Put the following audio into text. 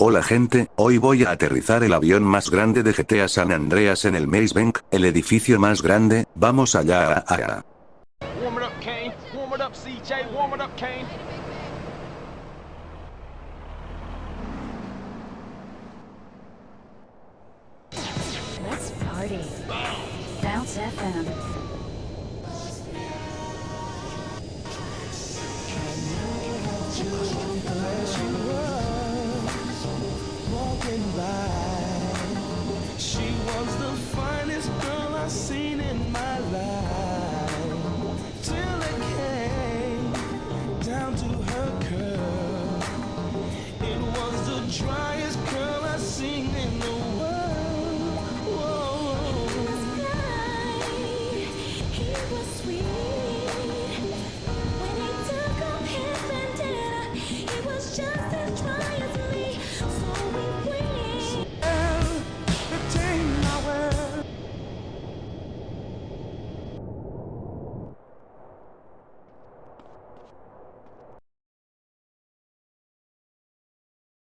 Hola gente, hoy voy a aterrizar el avión más grande de GTA San Andreas en el Maze Bank, el edificio más grande. Vamos allá. Warm it up, Kane. Warm it up, CJ. Warm it up, Kane. Let's party. Bounce FM. Walking by, she was the finest girl I seen in